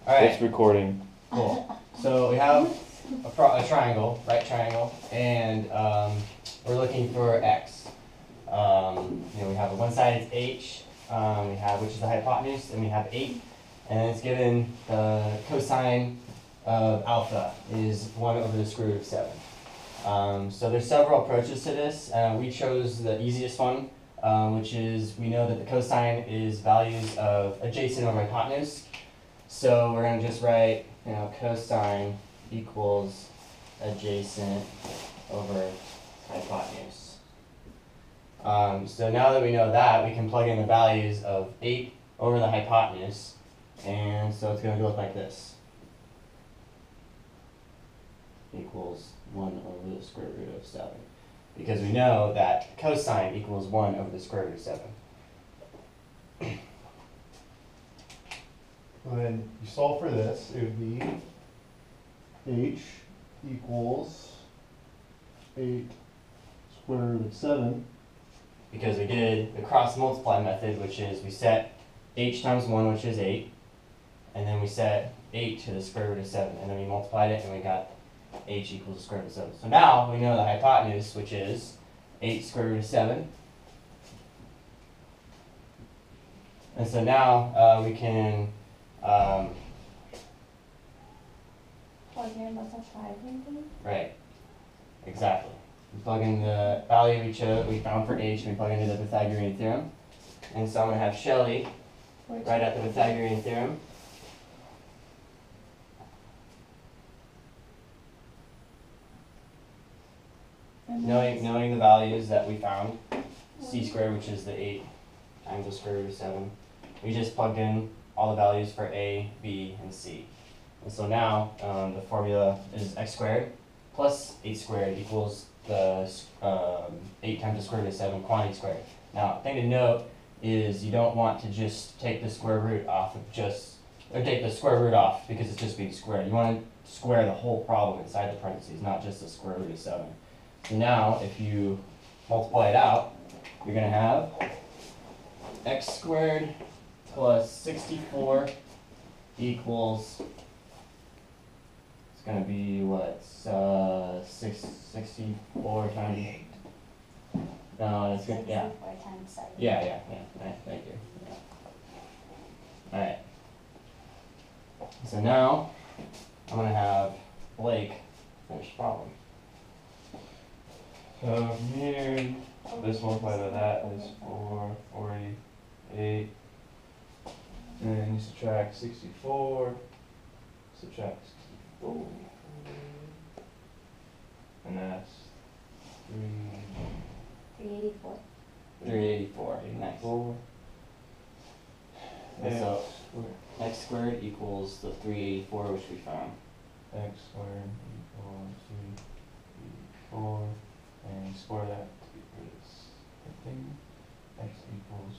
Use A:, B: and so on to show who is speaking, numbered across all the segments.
A: All right.
B: It's recording.
A: Cool. So we have a triangle, right triangle, and we're looking for x. We have one side is h, which is the hypotenuse, and we have 8, and it's given the cosine of alpha is 1 over the square root of 7. So there's several approaches to this. We chose the easiest one, which is we know that the cosine is values of adjacent over hypotenuse. So we're going to just write, cosine equals adjacent over hypotenuse. So now that we know that, we can plug in the values of 8 over the hypotenuse. And so it's going to look like this. Equals 1 over the square root of 7. Because we know that cosine equals 1 over the square root of 7.
C: When you solve for this, it would be h equals 8 square root of 7.
A: Because we did the cross multiply method, which is we set h times 1, which is 8, and then we set 8 to the square root of 7, and then we multiplied it, and we got h equals the square root of 7. So now we know the hypotenuse, which is 8 square root of 7. And so now we can
D: plug in what's a triangle?
A: right, exactly. We plug in the value we found for h, and we plug into the Pythagorean theorem. And so I'm going to have Shelley write out the Pythagorean theorem. Knowing the values that we found, c squared, which is the 8 times the square root of 7, we just plugged in all the values for a, b, and c. And so now the formula is x squared plus 8 squared equals the 8 times the square root of 7 quantity squared. Now, the thing to note is you don't want to just take the square root off of take the square root off because it's just being squared. You want to square the whole problem inside the parentheses, not just the square root of 7. So now, if you multiply it out, you're going to have x squared plus 64 equals, it's going to be what, 64 times, no, it's good, yeah.
D: 64 times 7.
A: Yeah, right, thank you. Alright. So now, I'm going to have Blake finish the problem.
B: So from here, this multiplied by that is 448. And then you subtract 64, subtract 64. And that's
D: 384.
A: 384, nice.
B: 4.
A: And so, x squared equals the 384, which we found.
B: X squared equals 384. And square that to get rid of this thing. X equals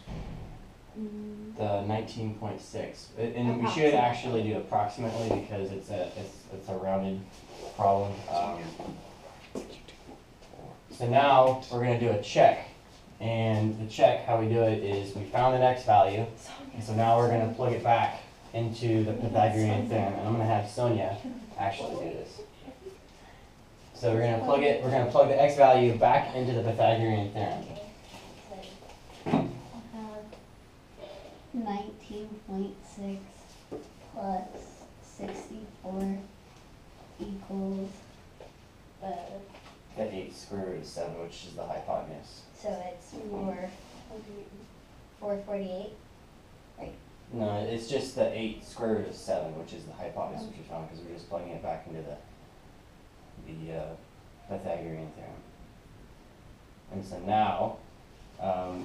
A: The 19.6, and we should actually do approximately because it's a rounded problem. So now we're going to do a check, and the check, how we do it is we found an x value, and so now we're going to plug it back into the Pythagorean theorem, and I'm going to have Sonia actually do this. So we're going to plug the x value back into the Pythagorean theorem.
D: I'll have 19.6 plus 64 equals
A: The 8 square root of 7, which is the hypotenuse.
D: so it's 448. Right.
A: No, it's just the 8 square root of 7, which is the hypotenuse, which we found because we're just plugging it back into the Pythagorean theorem. And so now,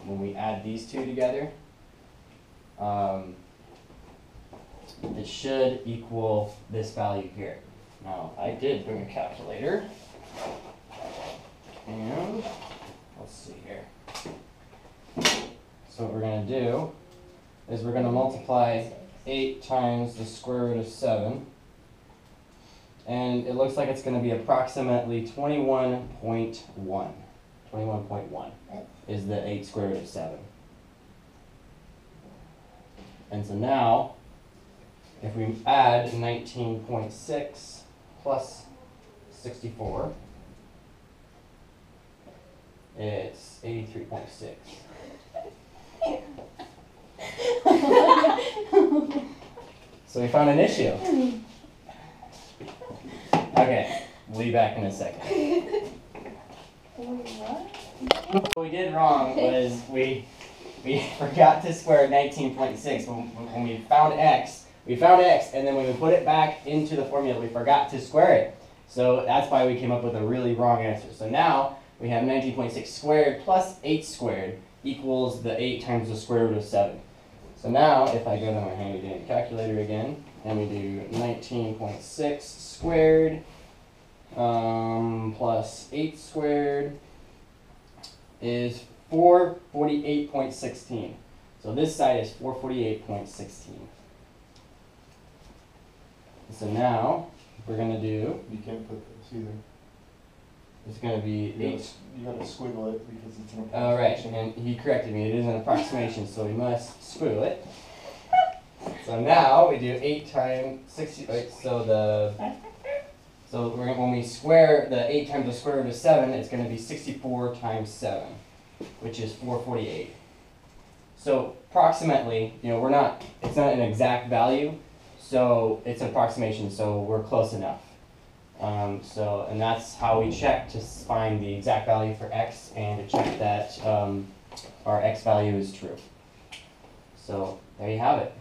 A: when we add these two together, it should equal this value here. Now, I did bring a calculator, and let's see here. So what we're going to do is we're going to multiply 8 times the square root of 7, and it looks like it's going to be approximately 21.1. 21.1 is the 8 square root of 7. And so now, if we add 19.6 plus 64, it's 83.6. So we found an issue. Okay, we'll be back in a second.
D: Wait, what?
A: What we did wrong was we forgot to square 19.6. When we found x, and then when we put it back into the formula, we forgot to square it. So that's why we came up with a really wrong answer. So now we have 19.6 squared plus 8 squared equals the 8 times the square root of 7. So now if I go to my handy dandy calculator again, and we do 19.6 squared plus 8 squared is 448.16. So this side is 448.16. So now we're gonna do,
C: You can't put this either.
A: it's gonna be 8.
C: You gotta squiggle it because it's an
A: Oh, right,
C: approximation.
A: and he corrected me. It is an approximation, so we must squiggle it. So now we do 8 times 60. Wait, when we square the 8 times the square root of 7, it's going to be 64 times 7, which is 448. So approximately, it's not an exact value, so it's an approximation. So we're close enough. And that's how we check to find the exact value for x and to check that our x value is true. So there you have it.